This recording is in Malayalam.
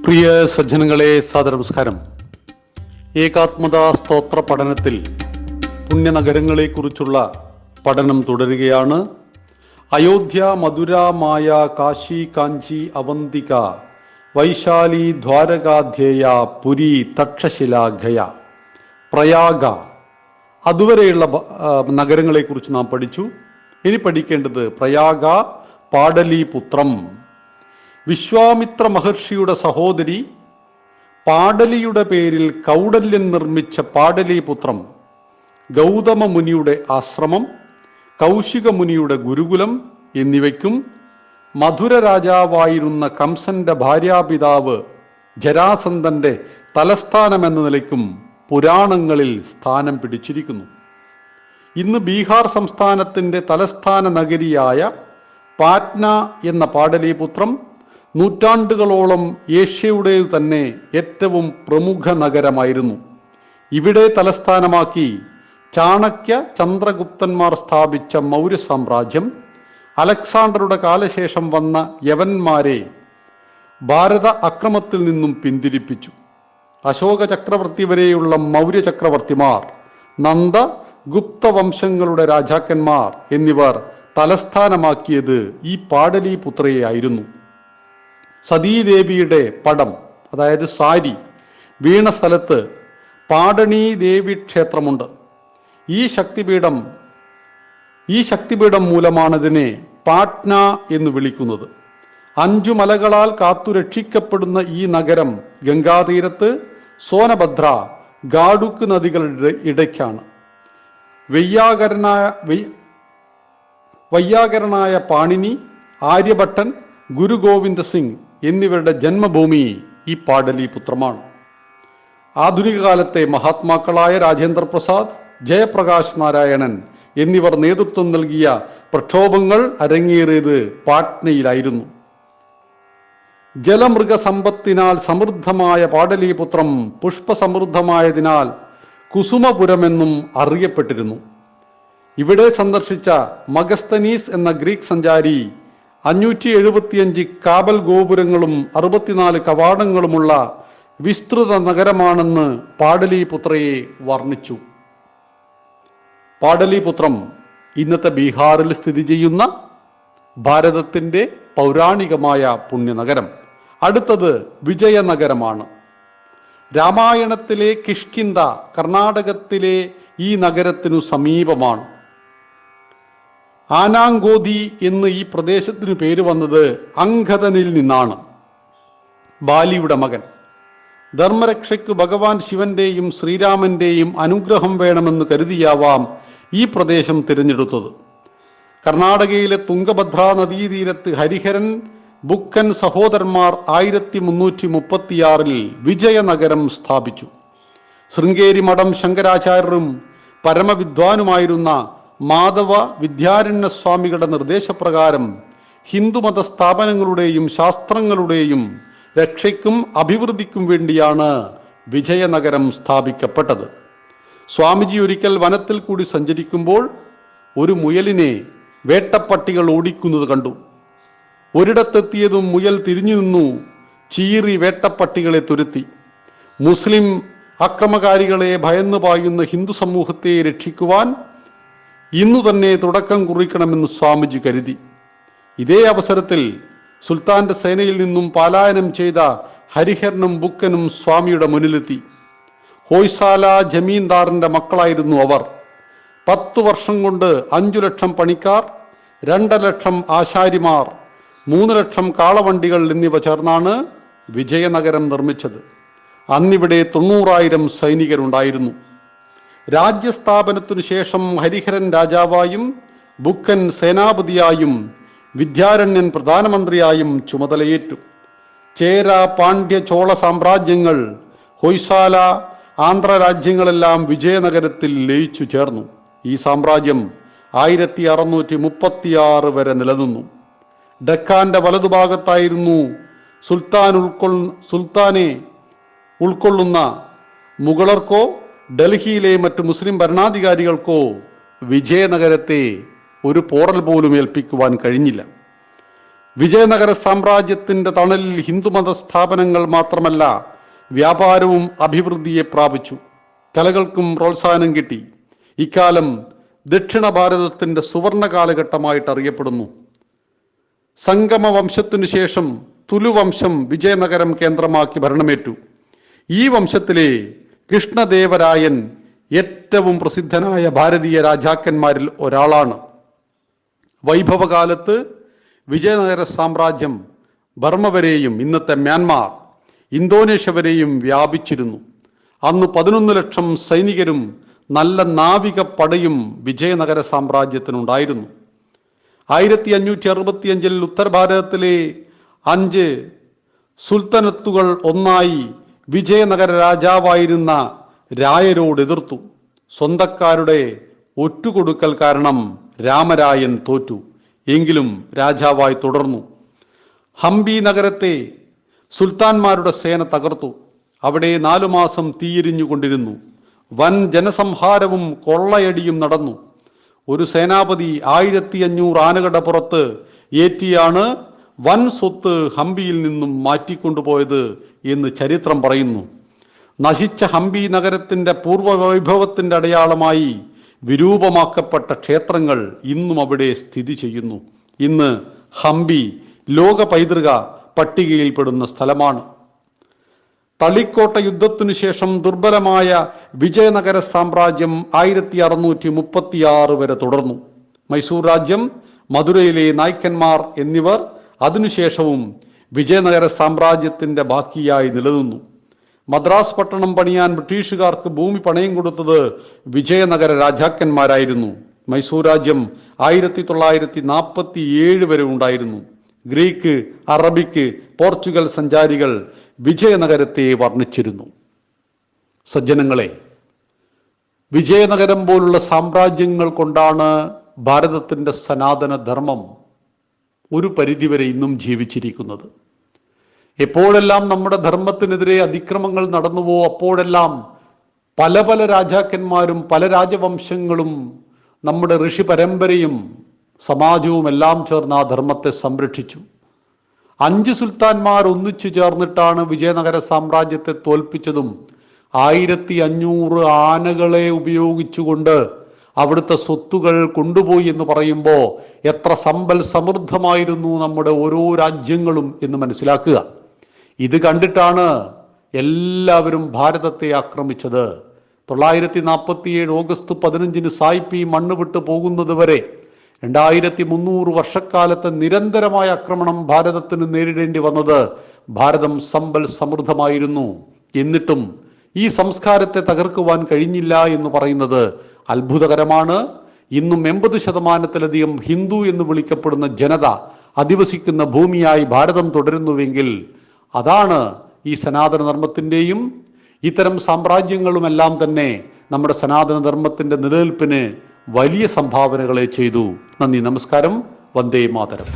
പ്രിയ സജ്ജനങ്ങളെ, സാദരനമസ്കാരം. ഏകാത്മതാ സ്തോത്ര പഠനത്തിൽ പുണ്യനഗരങ്ങളെക്കുറിച്ചുള്ള പഠനം തുടരുകയാണ്. അയോധ്യ, മധുര, മായ, കാശി, കാഞ്ചി, അവന്തിക, വൈശാലി, ദ്വാരകാധ്യേയ, പുരി, തക്ഷശില, ഗയ, പ്രയാഗ, അതുവരെയുള്ള നഗരങ്ങളെക്കുറിച്ച് നാം പഠിച്ചു. ഇനി പഠിക്കേണ്ടത് പ്രയാഗ, പാടലീപുത്രം. വിശ്വാമിത്ര മഹർഷിയുടെ സഹോദരി പാടലിയുടെ പേരിൽ കൗടല്യൻ നിർമ്മിച്ച പാടലീപുത്രം, ഗൗതമ മുനിയുടെ ആശ്രമം, കൗശിക മുനിയുടെ ഗുരുകുലം എന്നിവയ്ക്കും മധുര രാജാവായിരുന്ന കംസന്റെ ഭാര്യാപിതാവ് ജരാസന്ധന്റെ തലസ്ഥാനമെന്ന നിലയ്ക്കും പുരാണങ്ങളിൽ സ്ഥാനം പിടിച്ചിരിക്കുന്നു. ഇന്ന് ബീഹാർ സംസ്ഥാനത്തിൻ്റെ തലസ്ഥാന നഗരിയായ പാറ്റ്ന എന്ന പാടലീപുത്രം നൂറ്റാണ്ടുകളോളം ഏഷ്യയുടെ തന്നെ ഏറ്റവും പ്രമുഖ നഗരമായിരുന്നു. ഇവിടെ തലസ്ഥാനമാക്കി ചാണക്യ, ചന്ദ്രഗുപ്തന്മാർ സ്ഥാപിച്ച മൗര്യ സാമ്രാജ്യം അലക്സാണ്ടറുടെ കാലശേഷം വന്ന യവന്മാരെ ഭാരത അക്രമത്തിൽ നിന്നും പിന്തിരിപ്പിച്ചു. അശോക ചക്രവർത്തി വരെയുള്ള മൗര്യ ചക്രവർത്തിമാർ, നന്ദ, ഗുപ്ത വംശങ്ങളുടെ രാജാക്കന്മാർ എന്നിവർ തലസ്ഥാനമാക്കിയത് ഈ പാടലീപുത്രയായിരുന്നു. സതീദേവിയുടെ പടം, അതായത് സാരി, വീണ സ്ഥലത്ത് പാടണീ ദേവി ക്ഷേത്രമുണ്ട്. ഈ ശക്തിപീഠം മൂലമാണിതിനെ പാട്ന എന്ന് വിളിക്കുന്നത്. 5 മലകളാൽ കാത്തുരക്ഷിക്കപ്പെടുന്ന ഈ നഗരം ഗംഗാതീരത്ത് സോനഭദ്ര, ഗാഡുക്ക് നദികളുടെ ഇടയ്ക്കാണ്. വയ്യാകരനായ പാണിനി, ആര്യഭട്ടൻ, ഗുരു ഗോവിന്ദ സിംഗ് എന്നിവരുടെ ജന്മഭൂമി ഈ പാടലീപുത്രമാണ്. ആധുനിക കാലത്തെ മഹാത്മാക്കളായ രാജേന്ദ്ര പ്രസാദ്, ജയപ്രകാശ് നാരായണൻ എന്നിവർ നേതൃത്വം നൽകിയ പ്രക്ഷോഭങ്ങൾ അരങ്ങേറിയത് പാട്നയിലായിരുന്നു. ജലമൃഗസമ്പത്തിനാൽ സമൃദ്ധമായ പാടലീപുത്രം പുഷ്പസമൃദ്ധമായതിനാൽ കുസുമപുരമെന്നും അറിയപ്പെട്ടിരുന്നു. ഇവിടെ സന്ദർശിച്ച മഗസ്തനീസ് എന്ന ഗ്രീക്ക് സഞ്ചാരി 575 കാബൽ ഗോപുരങ്ങളും 64 കവാടങ്ങളുമുള്ള വിസ്തൃത നഗരമാണെന്ന് പാടലീപുത്രയെ വർണ്ണിച്ചു. പാടലീപുത്രം ഇന്നത്തെ ബീഹാറിൽ സ്ഥിതി ചെയ്യുന്ന ഭാരതത്തിൻ്റെ പൗരാണികമായ പുണ്യനഗരം. അടുത്തത് വിജയനഗരമാണ്. രാമായണത്തിലെ കിഷ്കിന്ധ കർണാടകത്തിലെ ഈ നഗരത്തിനു സമീപമാണ്. ആനാങ്കോദി എന്ന് ഈ പ്രദേശത്തിന് പേര് വന്നത് അംഗദനിൽ നിന്നാണ്. ബാലിയുടെ മകൻ. ധർമ്മരക്ഷയ്ക്ക് ഭഗവാൻ ശിവന്റെയും ശ്രീരാമന്റെയും അനുഗ്രഹം വേണമെന്ന് കരുതിയാവാം ഈ പ്രദേശം തിരഞ്ഞെടുത്തത്. കർണാടകയിലെ തുംഗഭദ്രാ നദീതീരത്ത് ഹരിഹരൻ, ബുക്കൻ സഹോദരന്മാർ 1336 വിജയനഗരം സ്ഥാപിച്ചു. ശൃംഗേരി മഠം ശങ്കരാചാര്യരും പരമവിദ്വാനുമായിരുന്ന മാധവ വിദ്യാരണ്യ സ്വാമികളുടെ നിർദ്ദേശപ്രകാരം ഹിന്ദുമത സ്ഥാപനങ്ങളുടെയും ശാസ്ത്രങ്ങളുടെയും രക്ഷയ്ക്കും അഭിവൃദ്ധിക്കും വേണ്ടിയാണ് വിജയനഗരം സ്ഥാപിക്കപ്പെട്ടത്. സ്വാമിജി ഒരിക്കൽ വനത്തിൽ കൂടി സഞ്ചരിക്കുമ്പോൾ ഒരു മുയലിനെ വേട്ടപ്പട്ടികൾ ഓടിക്കുന്നത് കണ്ടു. ഒരിടത്തെത്തിയതും മുയൽ തിരിഞ്ഞു നിന്നു ചീറി വേട്ടപ്പട്ടികളെ തുരത്തി. മുസ്ലിം അക്രമകാരികളെ ഭയന്നു പായുന്ന ഹിന്ദു സമൂഹത്തെ രക്ഷിക്കുവാൻ ഇന്നു തന്നെ തുടക്കം കുറിക്കണമെന്ന് സ്വാമിജി കരുതി. ഇതേ അവസരത്തിൽ സുൽത്താന്റെ സേനയിൽ നിന്നും പലായനം ചെയ്ത ഹരിഹരനും ബുക്കനും സ്വാമിയുടെ മുന്നിലെത്തി. ഹോയ്സാല ജമീന്ദാറിന്റെ മക്കളായിരുന്നു അവർ. 10 വർഷം കൊണ്ട് 5 ലക്ഷം പണിക്കാർ, 2 ലക്ഷം ആശാരിമാർ, 3 ലക്ഷം കാളവണ്ടികൾ എന്നിവ ചേർന്നാണ് വിജയനഗരം നിർമ്മിച്ചത്. അന്നിവിടെ 90,000 സൈനികരുണ്ടായിരുന്നു. രാജ്യസ്ഥാപനത്തിനു ശേഷം ഹരിഹരൻ രാജാവായും ബുക്കൻ സേനാപതിയായും വിദ്യാരണ്യൻ പ്രധാനമന്ത്രിയായും ചുമതലയേറ്റു. ചേര, പാണ്ഡ്യ, ചോള സാമ്രാജ്യങ്ങൾ, ഹൊയ്സാല, ആന്ധ്ര രാജ്യങ്ങളെല്ലാം വിജയനഗരത്തിൽ ലയിച്ചു ചേർന്നു. ഈ സാമ്രാജ്യം 1636 വരെ നിലനിന്നു. ഡെക്കാന്റെ വലതുഭാഗത്തായിരുന്നു സുൽത്താനെ ഉൾക്കൊള്ളുന്ന മുഗളർക്കോ ഡൽഹിയിലെ മറ്റു മുസ്ലിം ഭരണാധികാരികൾക്കോ വിജയനഗരത്തെ ഒരു പോറൽ പോലും ഏൽപ്പിക്കുവാൻ കഴിഞ്ഞില്ല. വിജയനഗര സാമ്രാജ്യത്തിന്റെ തണലിൽ ഹിന്ദുമത സ്ഥാപനങ്ങൾ മാത്രമല്ല, വ്യാപാരവും അഭിവൃദ്ധിയെ പ്രാപിച്ചു. കലകൾക്കും പ്രോത്സാഹനം കിട്ടി. ഇക്കാലം ദക്ഷിണ ഭാരതത്തിന്റെ സുവർണ കാലഘട്ടമായിട്ട് അറിയപ്പെടുന്നു. സംഗമ വംശത്തിനു ശേഷം തുലുവംശം വിജയനഗരം കേന്ദ്രമാക്കി ഭരണമേറ്റു. ഈ വംശത്തിലെ കൃഷ്ണദേവരായൻ ഏറ്റവും പ്രസിദ്ധനായ ഭാരതീയ രാജാക്കന്മാരിൽ ഒരാളാണ്. വൈഭവകാലത്ത് വിജയനഗര സാമ്രാജ്യം ബർമ്മ വരെയും ഇന്നത്തെ മ്യാൻമാർ, ഇന്തോനേഷ്യ വരെയും വ്യാപിച്ചിരുന്നു. അന്ന് 11 ലക്ഷം സൈനികരും നല്ല നാവിക പടയും വിജയനഗര സാമ്രാജ്യത്തിനുണ്ടായിരുന്നു. 1565 ഉത്തരഭാരതത്തിലെ 5 സുൽത്തനത്തുകൾ ഒന്നായി വിജയനഗര രാജാവായിരുന്ന രായരോട് എതിർത്തു. സ്വന്തക്കാരുടെ ഒറ്റുകൊടുക്കൽ കാരണം രാമരായൻ തോറ്റു. എങ്കിലും രാജാവായി തുടർന്നു. ഹംപി നഗരത്തെ സുൽത്താൻമാരുടെ സേന തകർത്തു. അവിടെ 4 മാസം തീയെരിഞ്ഞുകൊണ്ടിരുന്നു. വൻ ജനസംഹാരവും കൊള്ളയടിയും നടന്നു. ഒരു സേനാപതി 1500 ആനകളുടെ പുറത്ത് ഏറ്റിയാണ് വൻ സ്വത്ത് ഹംപിയിൽ നിന്നും മാറ്റിക്കൊണ്ടുപോയത് എന്ന് ചരിത്രം പറയുന്നു. നശിച്ച ഹംപി നഗരത്തിന്റെ പൂർവ്വവൈഭവത്തിന്റെ അടയാളമായി വിരൂപമാക്കപ്പെട്ട ക്ഷേത്രങ്ങൾ ഇന്നും അവിടെ സ്ഥിതി ചെയ്യുന്നു. ഇന്ന് ഹംപി ലോക പൈതൃക പട്ടികയിൽപ്പെടുന്ന സ്ഥലമാണ്. തളിക്കോട്ട യുദ്ധത്തിനു ശേഷം ദുർബലമായ വിജയനഗര സാമ്രാജ്യം 1636 വരെ തുടർന്നു. മൈസൂർ രാജ്യം, മധുരയിലെ നായ്ക്കന്മാർ എന്നിവർ അതിനുശേഷവും വിജയനഗര സാമ്രാജ്യത്തിന്റെ ബാക്കിയായി നിലനിന്നു. മദ്രാസ് പട്ടണം പണിയാൻ ബ്രിട്ടീഷുകാർക്ക് ഭൂമി പണയം കൊടുത്തത് വിജയനഗര രാജാക്കന്മാരായിരുന്നു. മൈസൂർ രാജ്യം 1947 വരെ ഉണ്ടായിരുന്നു. ഗ്രീക്ക്, അറബിക്ക്, പോർച്ചുഗൽ സഞ്ചാരികൾ വിജയനഗരത്തെ വർണ്ണിച്ചിരുന്നു. സജ്ജനങ്ങളെ, വിജയനഗരം പോലുള്ള സാമ്രാജ്യങ്ങൾ കൊണ്ടാണ് ഭാരതത്തിൻ്റെ സനാതന ധർമ്മം ഒരു പരിധിവരെ ഇന്നും ജീവിച്ചിരിക്കുന്നത്. എപ്പോഴെല്ലാം നമ്മുടെ ധർമ്മത്തിനെതിരെ അതിക്രമങ്ങൾ നടന്നുവോ അപ്പോഴെല്ലാം പല പല രാജാക്കന്മാരും പല രാജവംശങ്ങളും നമ്മുടെ ഋഷി പരമ്പരയും സമാജവും എല്ലാം ചേർന്ന് ആ ധർമ്മത്തെ സംരക്ഷിച്ചു. 5 സുൽത്താൻമാർ ഒന്നിച്ചു ചേർന്നിട്ടാണ് വിജയനഗര സാമ്രാജ്യത്തെ തോൽപ്പിച്ചതും 1500 ആനകളെ ഉപയോഗിച്ചുകൊണ്ട് അവിടുത്തെ സ്വത്തുകൾ കൊണ്ടുപോയി എന്ന് പറയുമ്പോൾ എത്ര സമ്പൽ സമൃദ്ധമായിരുന്നു നമ്മുടെ ഓരോ രാജ്യങ്ങളും എന്ന് മനസ്സിലാക്കുക. ഇത് കണ്ടിട്ടാണ് എല്ലാവരും ഭാരതത്തെ ആക്രമിച്ചത്. 947 ഓഗസ്റ്റ് 15 സായിപ്പി മണ്ണ് വിട്ട് പോകുന്നത് വരെ 2300 വർഷക്കാലത്തെ നിരന്തരമായ ആക്രമണം ഭാരതത്തിന് നേരിടേണ്ടി വന്നത്. ഭാരതം സമ്പൽ സമൃദ്ധമായിരുന്നു. എന്നിട്ടും ഈ സംസ്കാരത്തെ തകർക്കുവാൻ കഴിഞ്ഞില്ല എന്ന് പറയുന്നത് അത്ഭുതകരമാണ്. ഇന്നും 80% ഹിന്ദു എന്ന് വിളിക്കപ്പെടുന്ന ജനത അധിവസിക്കുന്ന ഭൂമിയായി ഭാരതം തുടരുന്നുവെങ്കിൽ അതാണ് ഈ സനാതന ധർമ്മത്തിൻ്റെയും ഇത്തരം സാമ്രാജ്യങ്ങളുമെല്ലാം തന്നെ നമ്മുടെ സനാതന ധർമ്മത്തിൻ്റെ നിലനിൽപ്പിന് വലിയ സംഭാവനകളെ ചെയ്തു. നന്ദി, നമസ്കാരം. വന്ദേ മാതരം.